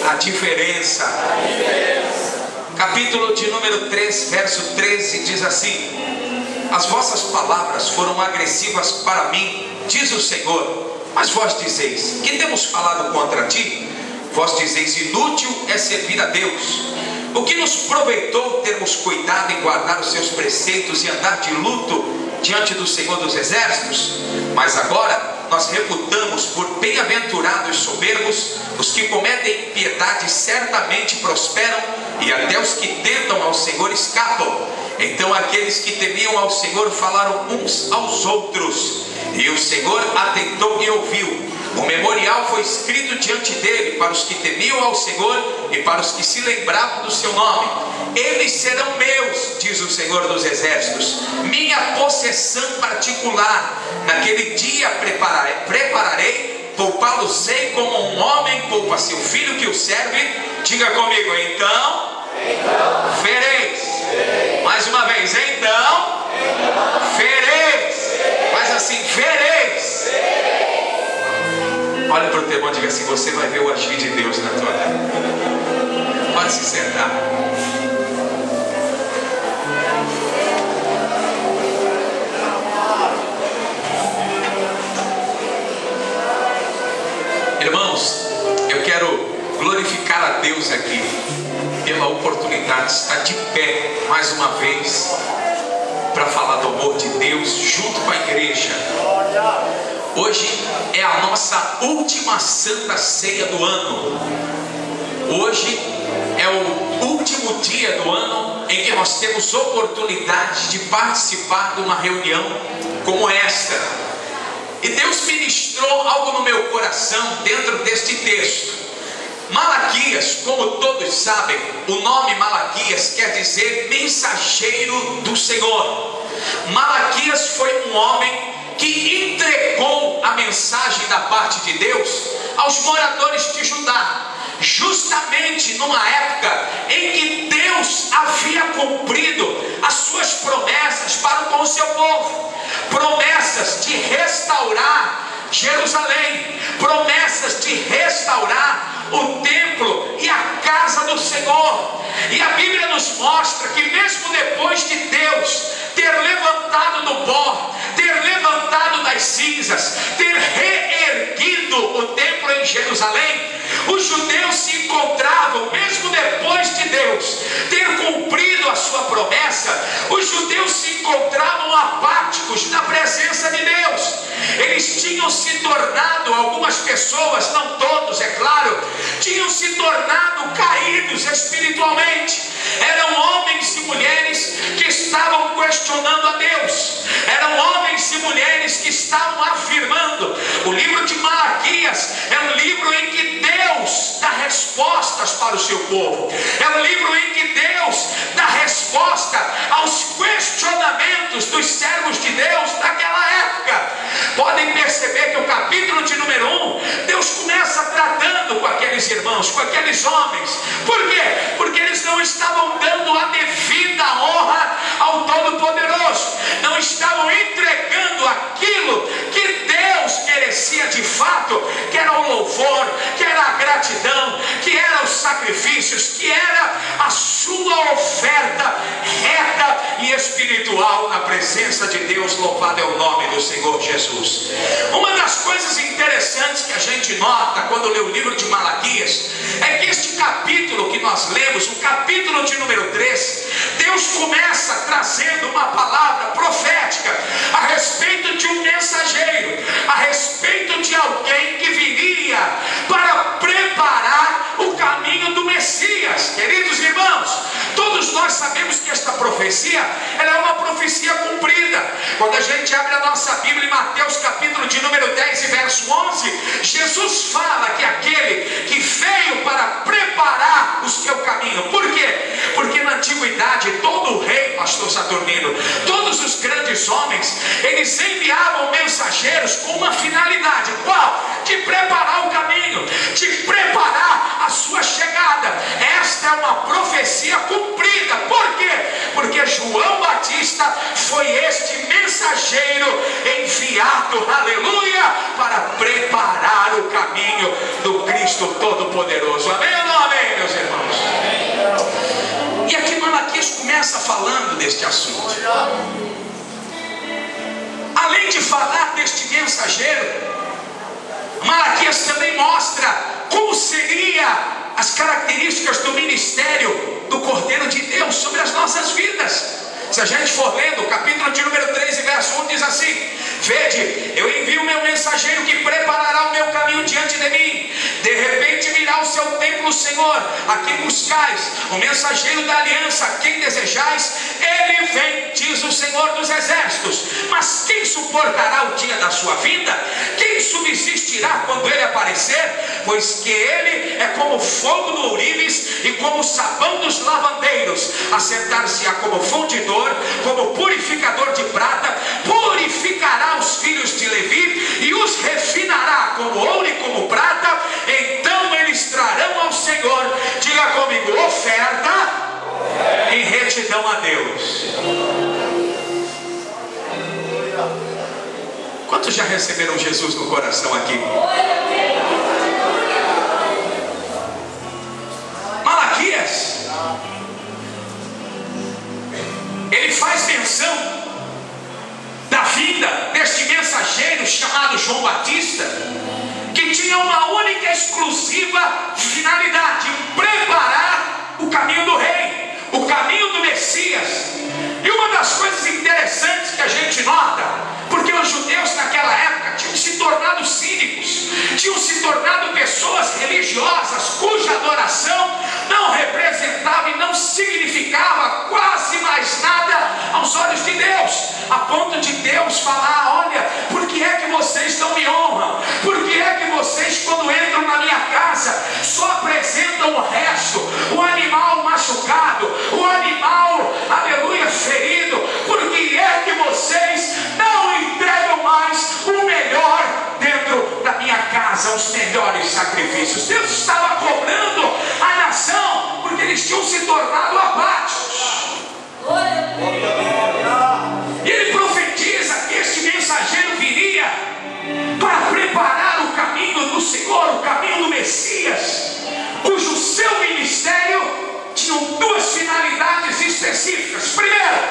A diferença. Capítulo de número 3, verso 13 diz assim: as vossas palavras foram agressivas para mim, diz o Senhor, mas vós dizeis: que temos falado contra ti? Vós dizeis: inútil é servir a Deus. O que nos proveitou termos cuidado em guardar os seus preceitos e andar de luto diante do Senhor dos Exércitos? Mas agora nós reputamos por bem-aventurados soberbos os que cometem impiedade, certamente prosperam, e até os que tentam ao Senhor escapam. Então aqueles que temiam ao Senhor falaram uns aos outros, e o Senhor atentou e ouviu. O memorial foi escrito diante dele para os que temiam ao Senhor e para os que se lembravam do seu nome. Eles serão meus, diz o Senhor dos Exércitos, minha possessão particular. Naquele dia prepararei, poupá-los-ei como um homem poupa seu filho que o serve. Diga comigo: então vereis. Mais uma vez: então vereis. Mas assim: vereis. Olha para o teu irmão e diga assim: você vai ver o agir de Deus na tua vida. Pode se sentar. Irmãos, eu quero glorificar a Deus aqui pela oportunidade de estar de pé mais uma vez para falar do amor de Deus junto com a igreja. Hoje é a nossa última Santa Ceia do ano. Hoje é o último dia do ano em que nós temos oportunidade de participar de uma reunião como esta. E Deus ministrou algo no meu coração dentro deste texto. Malaquias, como todos sabem, o nome Malaquias quer dizer mensageiro do Senhor. Malaquias foi um homem que entregou a mensagem da parte de Deus aos moradores de Judá, justamente numa época em que Deus havia cumprido as suas promessas para com o seu povo, promessas de restaurar Jerusalém, promessas de restaurar o templo e a casa do Senhor. E a Bíblia nos mostra que mesmo depois de Deus ter levantado do pó, ter levantado das cinzas, ter reerguido o templo em Jerusalém, os judeus se encontravam, mesmo depois de Deus ter cumprido a sua promessa, os judeus se encontravam apáticos na presença de Deus. Eles tinham se tornado, algumas pessoas, não todos é claro, tinham se tornado caídos espiritualmente. Eram homens e mulheres que estavam questionando a Deus. Eram homens e mulheres que estavam afirmando. O livro de Malaquias é um livro em que Deus dá respostas para o seu povo. É um livro em que Deus dá resposta aos questionamentos dos servos de Deus daquela época. Podem perceber que o capítulo de número 1, Deus começa tratando com aqueles irmãos, com aqueles homens. Por quê? Porque eles não estavam dando a devida honra ao Todo-Poderoso, não estavam entregando aquilo que Deus merecia de fato, que era o louvor, que era a gratidão, que eram os sacrifícios, que era a sua oferta reta e espiritual na presença de Deus. Louvado é o nome do Senhor Jesus. Uma das coisas interessantes que a gente nota quando lê o livro de Malaquias é que este capítulo que nós lemos, o capítulo de número 3, Deus começa trazendo uma palavra profética a respeito de um mensageiro, a respeito de alguém que viria para preparar o caminho do Messias. Queridos irmãos, todos nós sabemos que esta profecia, ela é uma profecia cumprida. Quando a gente abre a nossa Bíblia em Mateus capítulo de número 10 e verso 11, Jesus fala que aquele que veio para preparar o seu caminho. Por quê? Porque na antiguidade todo rei, pastor Saturnino, todos os grandes homens, eles enviavam mensageiros com uma finalidade. Qual? De preparar o caminho, de preparar a sua chegada. Esta é uma profecia cumprida. Por quê? Porque João Batista foi este mensageiro enviado enviado, aleluia, para preparar o caminho do Cristo Todo-Poderoso. Amém ou não amém, meus irmãos? E aqui Malaquias começa falando deste assunto. Além de falar deste mensageiro, Malaquias também mostra como seria as características do ministério do Cordeiro de Deus sobre as nossas vidas. Se a gente for lendo o capítulo de número 3 e verso 1, diz assim: vede, eu envio o meu mensageiro que preparará o meu caminho diante de mim. De repente virá o seu templo, Senhor, a quem buscais, o mensageiro da aliança, a quem desejais. Ele vem, diz o Senhor dos exércitos. Mas quem suportará o dia da sua vinda? Quem subsistirá quando ele aparecer? Pois que ele é como fogo no ourives e como o sabão dos lavandeiros. Assentar-se-á como fundidor, como purificador de prata. Purificará os filhos de Levi e os refinará como ouro e como prata. Então eles trarão ao Senhor, diga comigo, oferta em retidão a Deus. Quantos já receberam Jesus no coração aqui? Malaquias, ele faz menção da vinda deste mensageiro chamado João Batista, que tinha uma única e exclusiva finalidade: preparar o caminho do rei, o caminho do Messias. E uma das coisas interessantes que a gente nota, porque os judeus naquela época tinham se tornado cínicos, tinham se tornado pessoas religiosas cuja adoração não representava e não significava quase mais nada aos olhos de Deus, a ponto de Deus falar: olha, por que é que vocês não me honram? Por que é que vocês, quando entram na minha casa, só apresentam o resto, o animal machucado, o animal, aleluia, ferido? Por que é que vocês não entregam mais o melhor dentro da minha casa, os melhores sacrifícios? Deus estava cobrando a nação, porque eles tinham se tornado apáticos. E ele profetiza que este mensageiro viria para preparar o caminho do Senhor, o caminho do Messias, cujo seu ministério tinha duas finalidades específicas. Primeiro,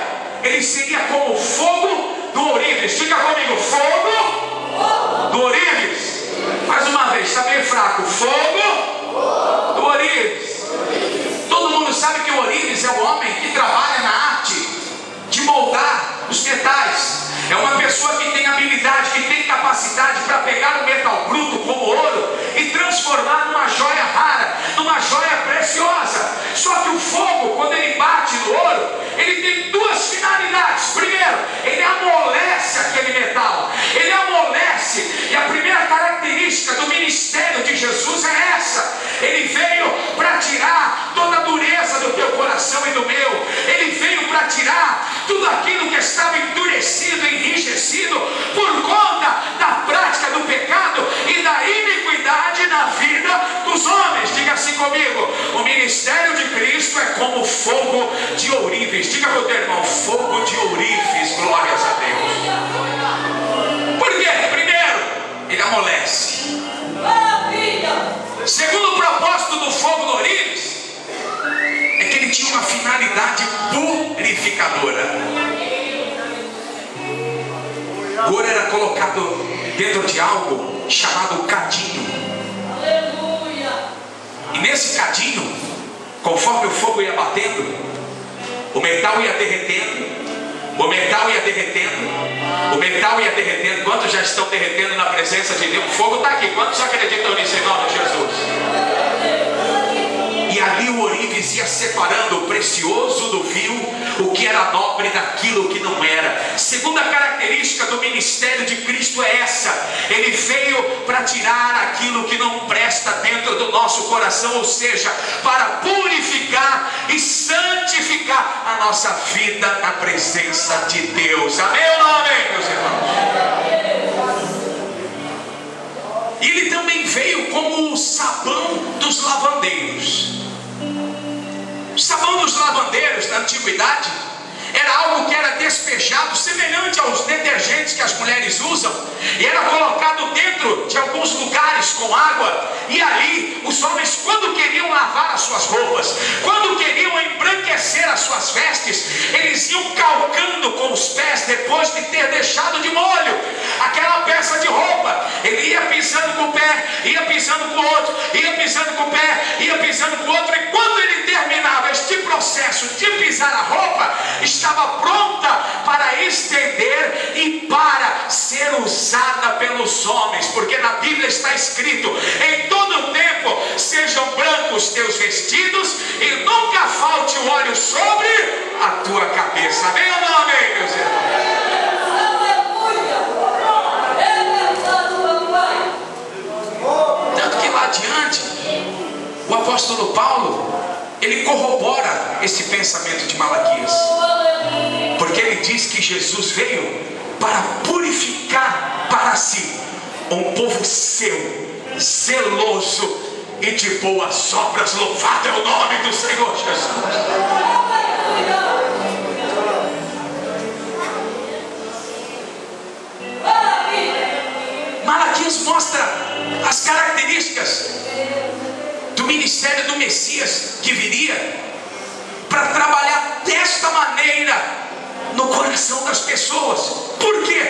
ele seria como fogo do ourives. Diga comigo, fogo do ourives. Mais uma vez, está bem fraco. Fogo do ourives. Todo mundo sabe que o ourives é o homem que trabalha na arte de moldar os metais. É uma pessoa que tem habilidade, que tem capacidade para pegar um metal bruto como ouro e transformar numa joia rara, numa joia preciosa. Só que o fogo, quando ele bate no ouro, ele tem duas finalidades. Primeiro, ele amolece aquele metal, ele amolece. E a primeira característica do ministério de Jesus é essa: ele veio para tirar toda a dureza do teu coração e do meu. Ele veio para tirar tudo aquilo que estava endurecido, enrijecido por conta da prática do pecado e da iniquidade na vida dos homens. Diga assim comigo: o ministério de Cristo é como fogo de ourives. Diga para o teu irmão: fogo de ourives. Glórias a Deus. Por quê? Primeiro, ele amolece. Segundo, o propósito do fogo do ourives é que ele tinha uma finalidade purificadora. O ouro era colocado dentro de algo chamado cadinho. E nesse cadinho, conforme o fogo ia batendo, o metal ia derretendo, o metal ia derretendo, o metal ia derretendo. Quantos já estão derretendo na presença de Deus? O fogo está aqui. Quantos acreditam nisso em nome de Jesus? E ali o ourives ia separando o precioso do vil, o que era nobre daquilo que não era. Segunda característica do ministério de Cristo é essa: ele veio para tirar aquilo que não presta dentro do nosso coração, ou seja, para purificar e santificar a nossa vida na presença de Deus. Amém ou não amém, meus irmãos? E ele também veio como o sabão dos lavandeiros. O sabão dos lavandeiros na antiguidade era algo que era despejado, semelhante aos detergentes que as mulheres usam, e era colocado dentro de alguns lugares com água, e ali os homens, quando queriam lavar as suas roupas, quando queriam embranquecer as suas vestes, eles iam calcando com os pés, depois de ter deixado de molho aquela peça de roupa. Ele ia pisando com o pé, ia pisando com o outro, ia pisando com o pé, ia pisando com o outro, e quando ele terminava este processo de pisar a roupa, estava pronta para estender e para ser usada pelos homens, porque na Bíblia está escrito: em todo tempo sejam brancos teus vestidos e nunca falte o óleo sobre a tua cabeça. Amém ou não amém, meus irmãos? Tanto que lá adiante, o apóstolo Paulo, ele corrobora esse pensamento de Malaquias, porque ele diz que Jesus veio para purificar para si um povo seu, zeloso e de boas obras. Louvado é o nome do Senhor Jesus. Malaquias mostra as características do ministério do Messias que viria para trabalhar desta maneira no coração das pessoas. Por quê?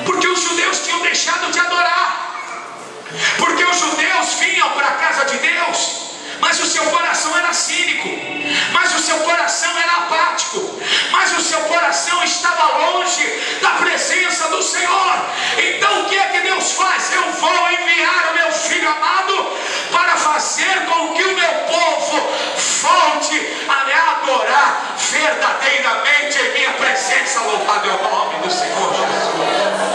Porque os judeus tinham deixado de adorar, porque os judeus vinham para a casa de Deus, mas o seu coração era cínico, mas o seu coração era apático, mas o seu coração estava longe da presença do Senhor. Então o que é que Deus faz? Eu vou enviar o meu Filho amado para fazer com que o meu povo volte a me adorar verdadeiramente em minha presença. Louvado é o nome do Senhor Jesus.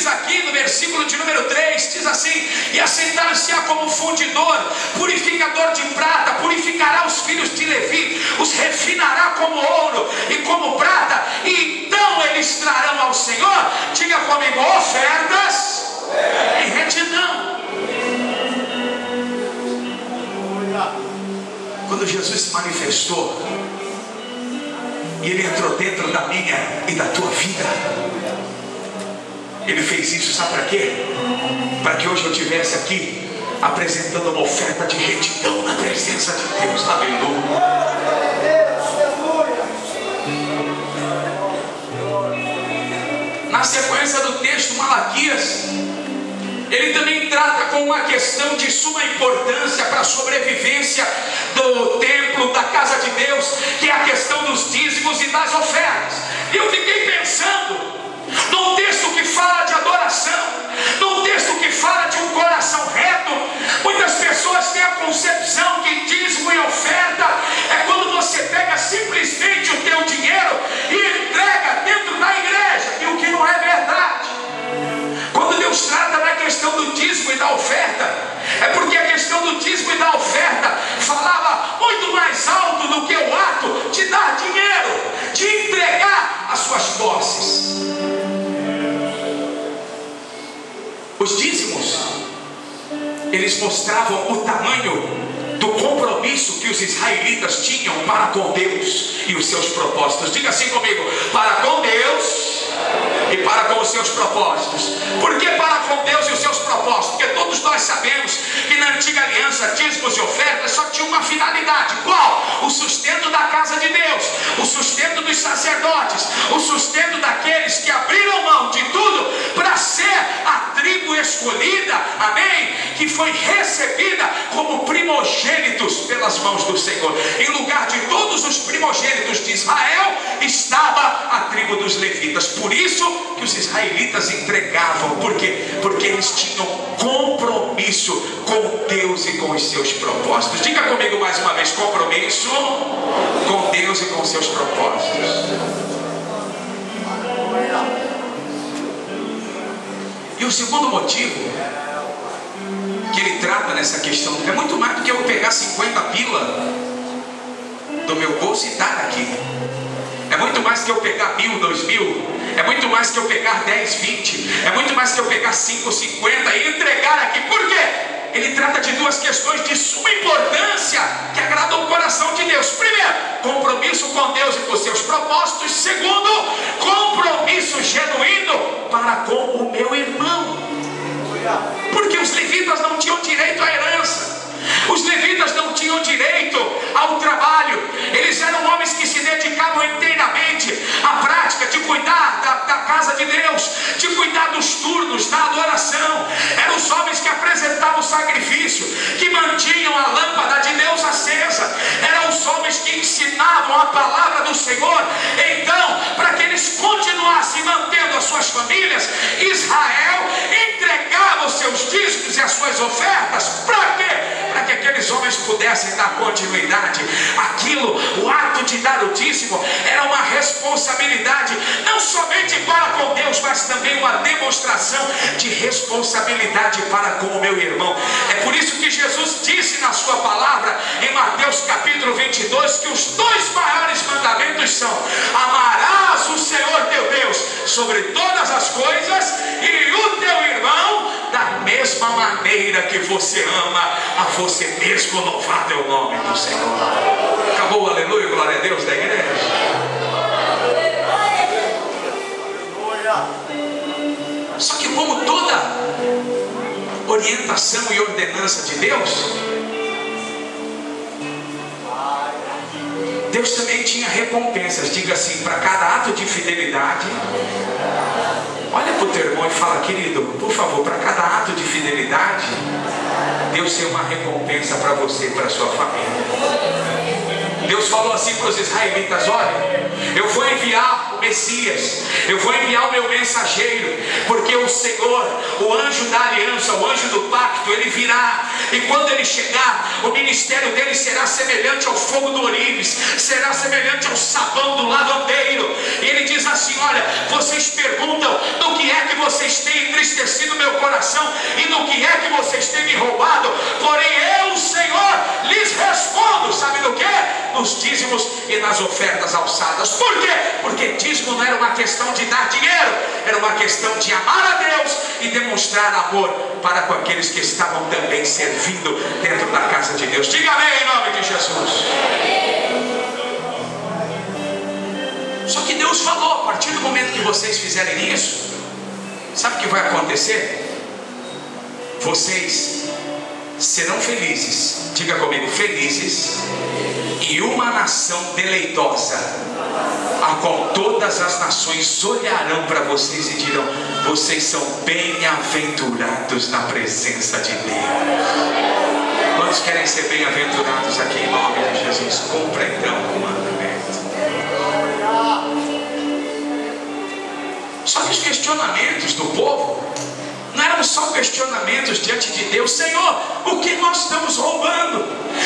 Aqui no versículo de número 3, diz assim: e assentar-se-á como fundidor, purificador de prata, purificará os filhos de Levi, os refinará como ouro e como prata, e então eles trarão ao Senhor, diga comigo, ofertas em retidão. Quando Jesus se manifestou e ele entrou dentro da minha e da tua vida, ele fez isso, sabe para quê? Para que hoje eu estivesse aqui apresentando uma oferta de retidão na presença de Deus. Aleluia. Na sequência do texto, Malaquias, ele também trata com uma questão de suma importância para a sobrevivência do templo, da casa de Deus, que é a questão dos dízimos e das ofertas. E eu fiquei pensando num texto que fala de adoração, num texto que fala de um coração reto. Muitas pessoas têm a concepção que dízimo e oferta é quando você pega simplesmente o teu dinheiro e entrega dentro da igreja, e o que não é verdade. Quando Deus trata da questão do dízimo e da oferta, é porque a questão do dízimo e da oferta falava muito mais alto do que o ato de dar dinheiro, de entregar as suas posses. Os dízimos, eles mostravam o tamanho do compromisso que os israelitas tinham para com Deus e os seus propósitos. Diga assim comigo: para com Deus e para com os seus propósitos. Por que para com Deus e os seus propósitos? Porque todos nós sabemos que na antiga aliança, dízimos e ofertas só tinham uma finalidade. Qual? O sustento da casa de Deus, o sustento dos sacerdotes, o sustento daqueles que abriram mão de tudo para ser a tribo escolhida, amém? Que foi recebida como primogênitos pelas mãos do Senhor. Em lugar de todos os primogênitos de Israel, estava a tribo dos levitas. Por isso que os israelitas entregavam. Por quê? Porque eles tinham compromisso com Deus e com os seus propósitos. Diga comigo mais uma vez: compromisso com Deus e com os seus propósitos. E o segundo motivo que ele trata nessa questão é muito mais do que eu pegar 50 pila do meu bolso e dar aqui. É muito mais que eu pegar 1.000, 2.000. É muito mais que eu pegar 10, 20. É muito mais que eu pegar 5, 50 e entregar aqui. Por quê? ele trata de duas questões de suma importância que agradam o coração de Deus. Primeiro, compromisso com Deus e com seus propósitos. Segundo, compromisso genuíno para com o meu irmão. Porque os levitas não tinham direito à herança. Os levitas não tinham direito ao trabalho. Eles eram homens que se dedicavam inteiramente à prática de cuidar da casa de Deus, de cuidar dos turnos, da adoração. Eram os homens que apresentavam o sacrifício, que mantinham a lâmpada de Deus acesa. Eram os homens que ensinavam a palavra do Senhor. Então, para que eles continuassem mantendo as suas famílias, Israel entregava os seus dízimos e as suas ofertas. Para quê? Para que aqueles homens pudessem dar continuidade àquilo. O ato de dar o dízimo era uma responsabilidade, não somente para com Deus, mas também uma demonstração de responsabilidade para com o meu irmão. É por isso que Jesus disse na sua palavra, em Mateus capítulo 22, que os dois maiores mandamentos são: amarás o Senhor teu Deus sobre todas as coisas, e o teu irmão da mesma maneira que você ama a você mesmo. Louvado é o nome do Senhor. Acabou o aleluia, glória a Deus da igreja. Só que como toda orientação e ordenança de Deus, Deus também tinha recompensas. Diga assim: para cada ato de fidelidade. Olha para o teu irmão e fala: querido, por favor, para cada ato de fidelidade, Deus tem uma recompensa para você e para a sua família. Deus falou assim para os israelitas: olha, eu vou enviar o Messias, eu vou enviar o meu mensageiro, porque o Senhor, o anjo da aliança, o anjo do pacto, ele virá, e quando ele chegar, o ministério dele será semelhante ao fogo do Orives, será semelhante ao sabão do lavandeiro. E ele diz assim: olha, vocês perguntam do que é que vocês têm entristecido meu coração e do que é que vocês têm me roubado, porém eu, o Senhor, lhes respondo, sabe do que? Nos dízimos e nas ofertas alçadas. Por quê? Porque dízimo não era uma questão de dar dinheiro, era uma questão de amar a Deus e demonstrar amor para com aqueles que estavam também servindo dentro da casa de Deus. Diga amém em nome de Jesus. Só que Deus falou: a partir do momento que vocês fizerem isso, sabe o que vai acontecer? Vocês serão felizes. Diga comigo: felizes, e uma nação deleitosa, a qual todas as nações olharão para vocês e dirão: vocês são bem-aventurados na presença de Deus. Quantos querem ser bem-aventurados aqui em nome de Jesus? Cumpra então o mandamento. Só que os questionamentos do povo não eram só questionamentos diante de Deus: Senhor, o que nós estamos roubando?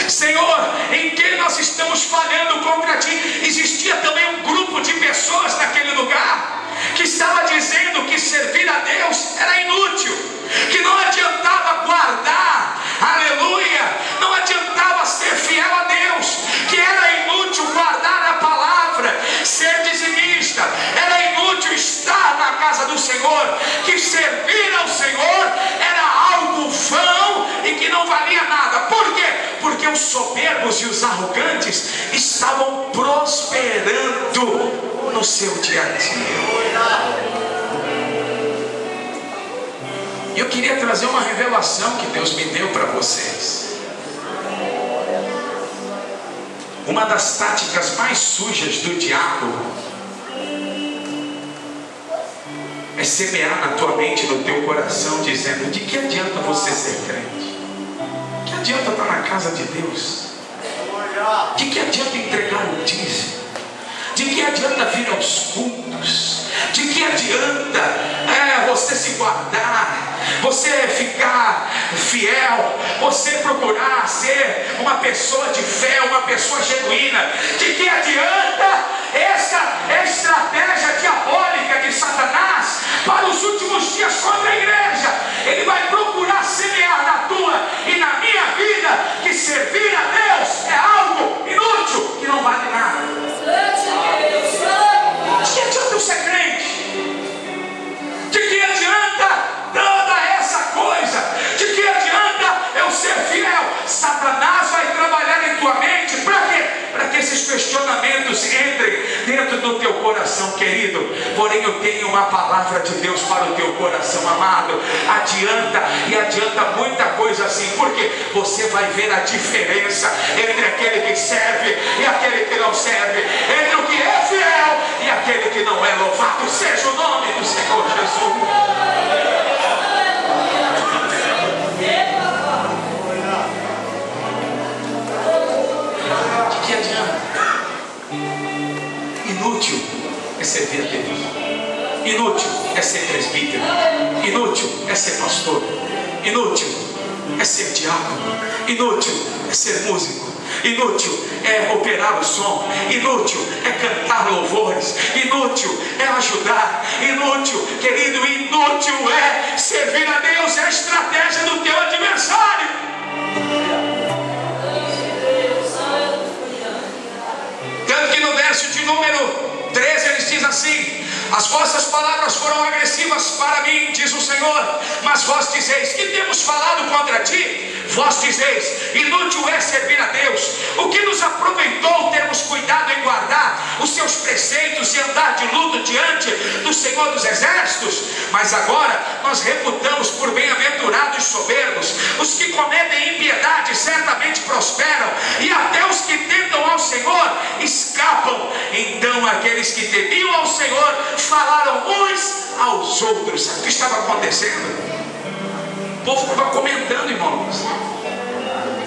Senhor, em que nós estamos falhando contra Ti? Existia também um grupo de pessoas naquele lugar que estava dizendo que servir a Deus era inútil, que não adiantava guardar, aleluia, não adiantava ser fiel a Deus, que era inútil guardar a palavra, ser dizimista, era inútil estar na casa do Senhor, que servir ao Senhor era algo vão e que não valia nada. Por quê? Porque os soberbos e os arrogantes estavam prosperando no seu dia a dia. E eu queria trazer uma revelação que Deus me deu para vocês. Uma das táticas mais sujas do diabo é semear na tua mente, no teu coração, dizendo: de que adianta você ser crente? De que adianta estar na casa de Deus? De que adianta entregar o dízimo? De que adianta vir aos cultos? De que adianta você se guardar, você ficar fiel, você procurar ser uma pessoa de fé, uma pessoa genuína? De que adianta essa estratégia diabólica de Satanás para os últimos dias contra a igreja? Ele vai procurar semear na tua e na minha vida que servir a Deus é algo inútil, que não vale nada. De que adianta eu ser crente? De que adianta toda essa coisa? De que adianta eu coração, querido, porém eu tenho uma palavra de Deus para o teu coração, amado. Adianta, e adianta muita coisa assim, porque você vai ver a diferença entre aquele que serve e aquele que não serve, entre o que é fiel e aquele que não é. Louvado seja o nome do Senhor Jesus. De que adianta? Inútil é servir a Deus. Inútil é ser presbítero. Inútil é ser pastor. Inútil é ser diácono. Inútil é ser músico. Inútil é operar o som. Inútil é cantar louvores. Inútil é ajudar. Inútil, querido, inútil é servir a Deus. É a estratégia do teu adversário. Tanto que no verso de número 13 eles dizem assim: as vossas palavras foram agressivas para mim, diz o Senhor, mas vós dizeis: que temos falado contra ti? Vós dizeis: inútil é servir a Deus. O que nos aproveitou termos cuidado em guardar os seus preceitos e andar de luto diante do Senhor dos Exércitos? Mas agora nós reputamos por bem-aventurados soberbos. Os que cometem impiedade certamente prosperam, e até os que tentam ao Senhor escapam. Então aqueles que temiam ao Senhor falaram uns aos outros. Sabe o que estava acontecendo? O povo estava comentando, irmãos.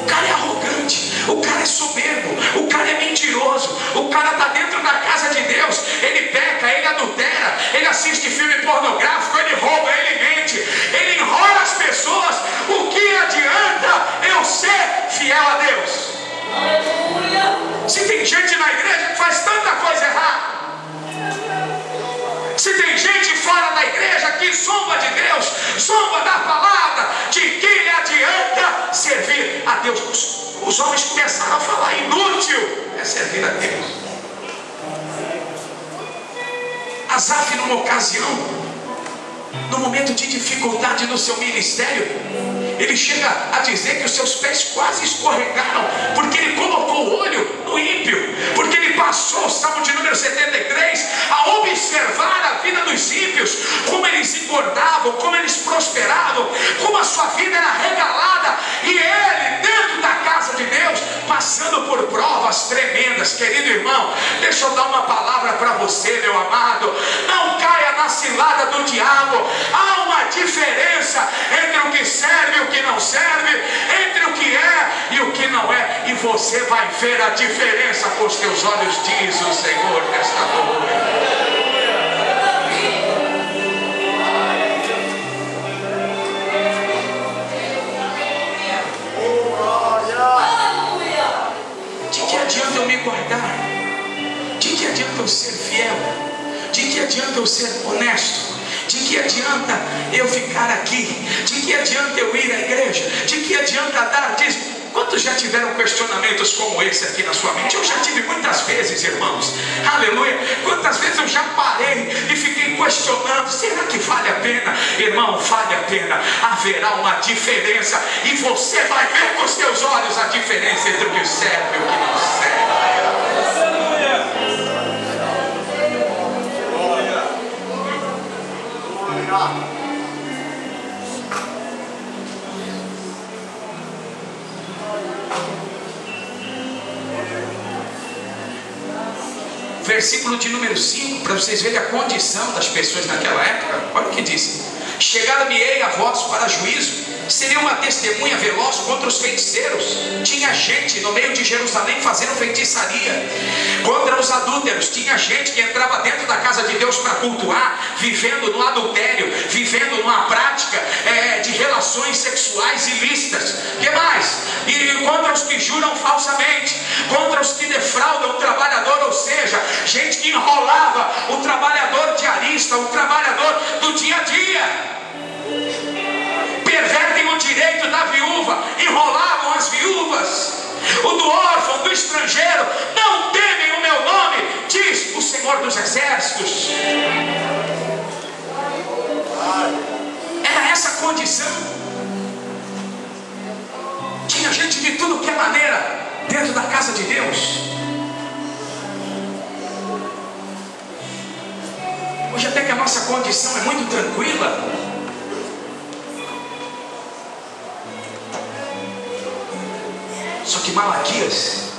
O cara é arrogante, o cara é soberbo, o cara é mentiroso, o cara está dentro da casa de Deus, ele peca, ele adultera, ele assiste filme pornográfico, ele rouba, ele mente, ele enrola as pessoas. O que adianta eu ser fiel a Deus? Se tem gente na igreja que faz tanta coisa errada, se tem gente fora da igreja que zomba de Deus, zomba da palavra, de que lhe adianta servir a Deus? Os homens começaram a falar: inútil é servir a Deus. Asaf, numa ocasião, no momento de dificuldade no seu ministério, ele chega a dizer que os seus pés quase escorregaram, porque ele colocou o olho no ímpio, porque ele passou, Salmo de número 73, a observar a vida dos ímpios, como eles engordavam, como eles prosperavam, como a sua vida era regalada, e ele, dentro da casa de Deus, passando por provas tremendas. Querido irmão, deixa eu dar uma palavra para você, meu amado: não caia na cilada do diabo. Há uma diferença entre o que serve e o que não serve, entre o que é e o que não é, e você vai ver a diferença com os teus olhos, diz o Senhor nesta noite. De que adianta eu me guardar? De que adianta eu ser fiel? De que adianta eu ser honesto? De que adianta eu ficar aqui? De que adianta eu ir à igreja? De que adianta dar dízimo? Quantos já tiveram questionamentos como esse aqui na sua mente? Eu já tive muitas vezes, irmãos. Aleluia. Quantas vezes eu já parei e fiquei questionando: será que vale a pena? Irmão, vale a pena. Haverá uma diferença, e você vai ver com os teus olhos a diferença entre o que serve e o que não serve. Versículo de número 5, para vocês verem a condição das pessoas naquela época. Olha o que diz: chegar-me-ei a vós para juízo, seria uma testemunha veloz contra os feiticeiros. Tinha gente no meio de Jerusalém fazendo feitiçaria contra os adúlteros. Tinha gente que entrava dentro da casa de Deus para cultuar, vivendo no adultério, vivendo numa prática de relações sexuais ilícitas. Que mais? E contra os que juram falsamente, contra os que defraudam o trabalhador, ou seja, gente que enrolava o trabalhador diarista, o trabalhador do dia a dia. Pervertem o direito da viúva, enrolavam as viúvas, o do órfão, do estrangeiro. Não temem o meu nome, diz o Senhor dos Exércitos. Era essa a condição. Tinha gente de tudo que é maneira dentro da casa de Deus. Só que Malaquias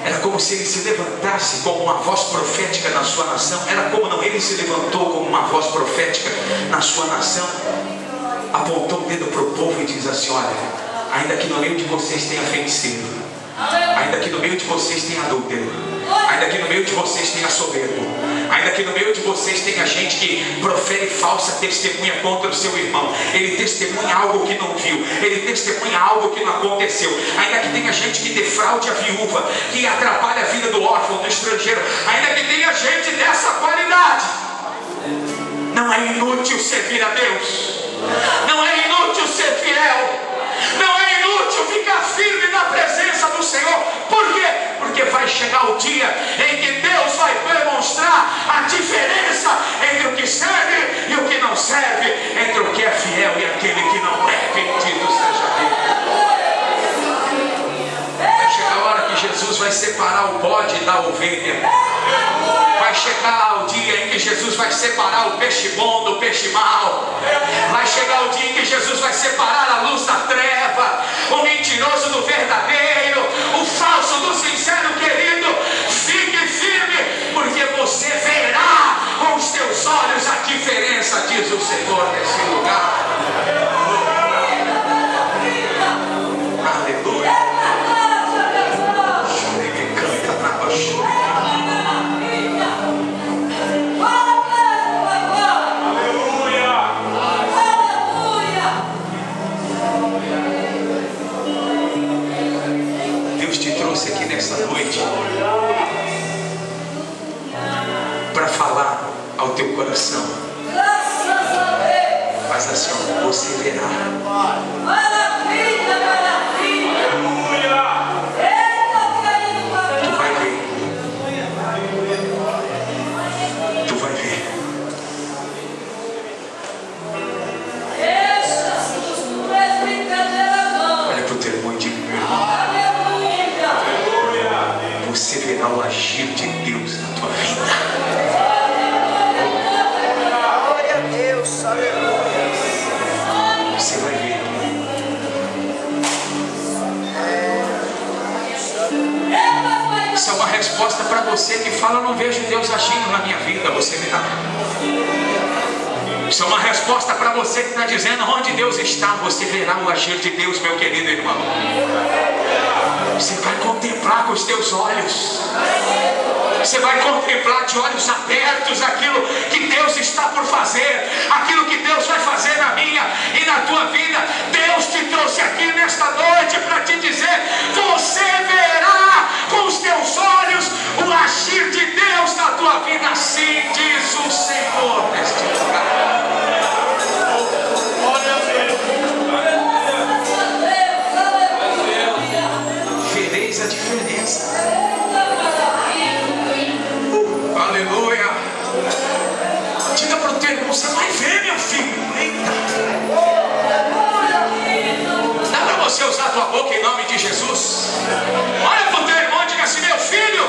era como se ele se levantasse como uma voz profética na sua nação. Era como não, ele se levantou como uma voz profética na sua nação, apontou o dedo para o povo e diz assim: olha, ainda que no meio de vocês tenha feiticeiro, ainda que no meio de vocês tenha adúltero, ainda que no meio de vocês tenha soberbo, ainda que no meio de vocês tenha gente que profere falsa testemunha contra o seu irmão, ele testemunha algo que não viu, ele testemunha algo que não aconteceu, ainda que tenha gente que defraude a viúva, que atrapalha a vida do órfão, do estrangeiro, ainda que tenha gente dessa qualidade, não é inútil servir a Deus, não é inútil ser fiel, não é inútil ficar firme na presença do Senhor. Por quê? Porque vai chegar o dia em que Deus vai demonstrar a diferença entre o que serve e o que não serve, entre o que é fiel e aquele que não é. Bendito seja Deus. Vai chegar a hora que Jesus vai separar o bode da ovelha. Vai chegar o dia em que Jesus vai separar o peixe bom do peixe mau. Vai chegar o dia em que Jesus vai separar a luz da treva, o mentiroso do verdadeiro, o falso do sincero. Querido, fique firme, porque você verá com os teus olhos a diferença, diz o Senhor, nesse lugar. Aleluia. Aqui nessa noite para falar ao teu coração. Faz assim, ó, você verá. Tu vai ver. Tu vai ver. Olha para o teu irmão e diga: meu irmão, você verá o agir de Deus na tua vida. Glória a Deus, aleluia. Você vai ver. Isso é uma resposta para você que fala: eu não vejo Deus agindo na minha vida. Você verá. Isso é uma resposta para você que está dizendo: onde Deus está, você verá o agir de Deus, meu querido irmão. Você vai contemplar com os teus olhos. Você vai contemplar de olhos abertos aquilo que Deus está por fazer, aquilo que Deus vai fazer na minha e na tua vida. Deus te trouxe aqui nesta noite para te dizer: você verá com os teus olhos o agir de Deus na tua vida. Assim diz o Senhor neste lugar. Vereis a diferença. Aleluia. Diga para o teu irmão: você vai ver, meu filho. Eita. Dá para você usar a tua boca em nome de Jesus? Olha para o teu irmão e diga assim: meu filho,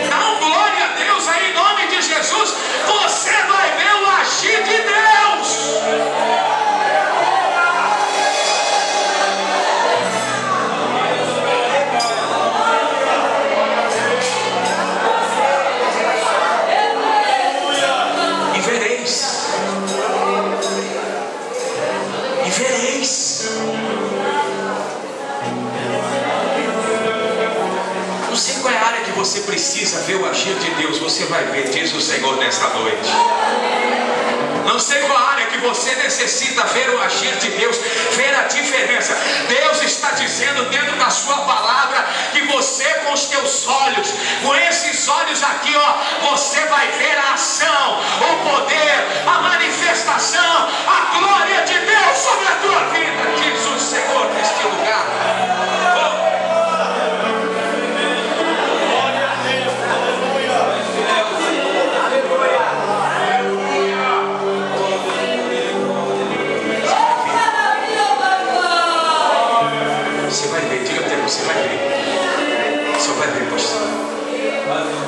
dá um glória a Deus aí em nome de Jesus. Você vai ver o agir de Deus. Você precisa ver o agir de Deus. Você vai ver, diz o Senhor nesta noite. Não sei qual área que você necessita ver o agir de Deus, ver a diferença. Deus está dizendo dentro da sua palavra que você, com os teus olhos, com esses olhos aqui, ó, você vai ver a ação, o poder, a manifestação, a glória de Deus sobre a tua vida, diz o Senhor neste lugar. Você vai ver. O Senhor vai ver, pastor.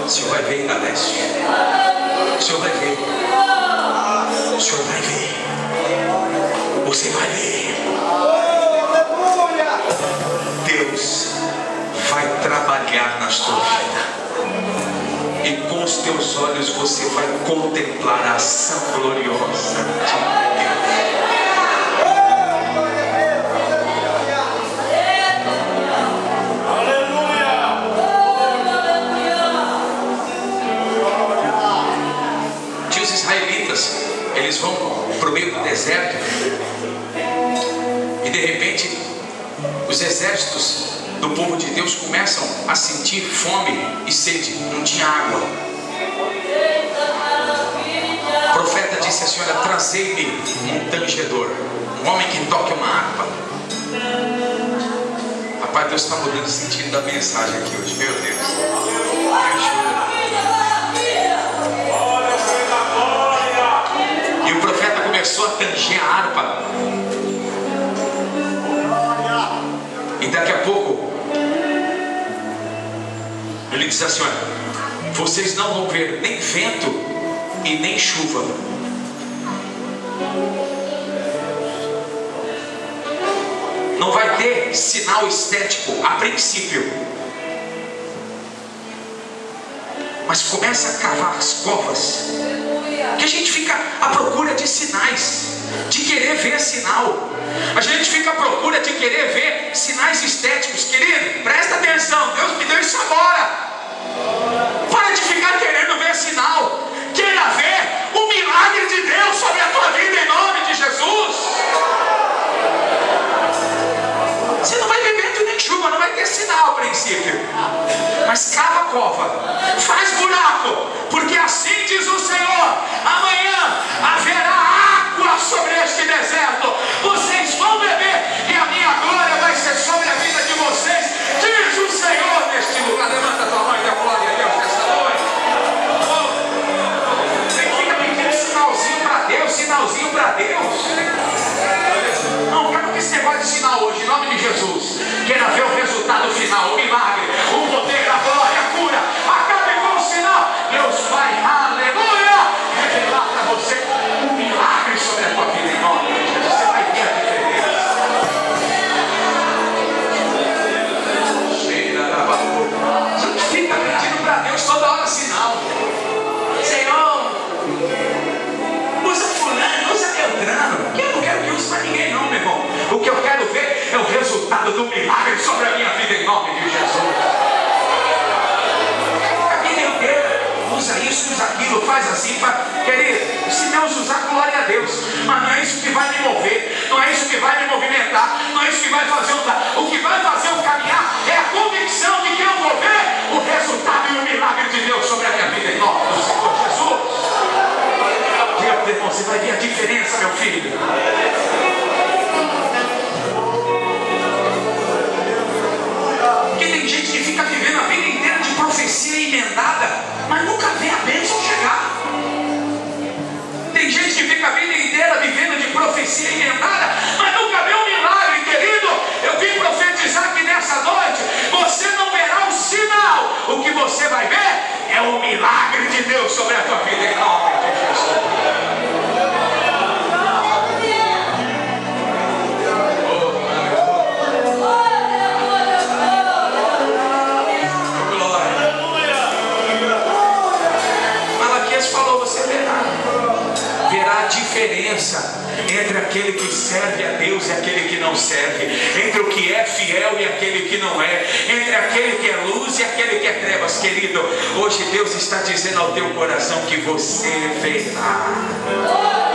O Senhor vai ver, Inalésio. O Senhor vai ver. O Senhor vai ver. Você vai ver. trabalhar na sua vida. E com os teus olhos você vai contemplar a ação gloriosa de Deus. Tinha os israelitas, eles vão para o meio do deserto e de repente os exércitos do povo de Deus começam a sentir fome e sede, não tinha água. O profeta disse assim: olha, trazei-me um tangedor, um homem que toque uma harpa. Rapaz, Deus está mudando o sentido da mensagem aqui hoje, meu Deus, me ajuda. E o profeta começou a tanger a harpa, e daqui a pouco ele diz assim: olha, vocês não vão ver nem vento e nem chuva. Não vai ter sinal estético a princípio, mas começa a cavar as covas, que a gente fica à procura de sinais, de querer ver sinal. A gente fica à procura de querer ver sinais estéticos. Querido, presta atenção, Deus me deu isso agora. Para de ficar querendo ver sinal. Queira ver o milagre de Deus sobre a tua vida em nome de Jesus. Você não vai ver vento nem chuva, não vai ter sinal a princípio, mas cava a cova, faz buraco, porque assim diz o Senhor: amanhã haverá água sobre este deserto, vocês vão beber e a minha glória vai ser sobre a vida de vocês, diz o Senhor neste lugar. Levanta a tua mão e dê glória a Deus nesta noite. Você fica pedindo sinalzinho para Deus, sinalzinho para Deus. Não quero que esse negócio de sinal hoje, em nome de Jesus. Queira ver o resultado final, o milagre, o poder, a glória, a cura. Acabe com o sinal. Deus vai, aleluia, revelar para você um milagre sobre a tua vida em nome de Jesus. Você vai ver a diferença. Você não fica pedindo para Deus toda hora sinal. Senhor, usa fulano, usa Beltrano. Eu não quero que use para ninguém não, meu irmão. O que eu quero ver é o resultado do milagre sobre a minha vida em nome de Jesus. A vida inteira, usa isso, usa aquilo, faz assim, querido, se Deus usar, glória a Deus. Mas não é isso que vai me mover, não é isso que vai me movimentar, não é isso que vai fazer o que vai fazer o caminhar é a convicção de que eu vou ver o resultado e o milagre de Deus sobre a minha vida em nome do Senhor Jesus. Diga para o irmão, você vai ver a diferença, meu filho. Tem gente que fica vivendo a vida inteira de profecia emendada, mas nunca vê a bênção chegar. Tem gente que fica a vida inteira vivendo de profecia emendada, mas nunca vê um milagre, querido. Eu vim profetizar que nessa noite você não verá o sinal. O que você vai ver é o milagre de Deus sobre a tua vida em nome de Jesus. Diferença entre aquele que serve a Deus e aquele que não serve, entre o que é fiel e aquele que não é, entre aquele que é luz e aquele que é trevas. Querido, hoje Deus está dizendo ao teu coração que você verá.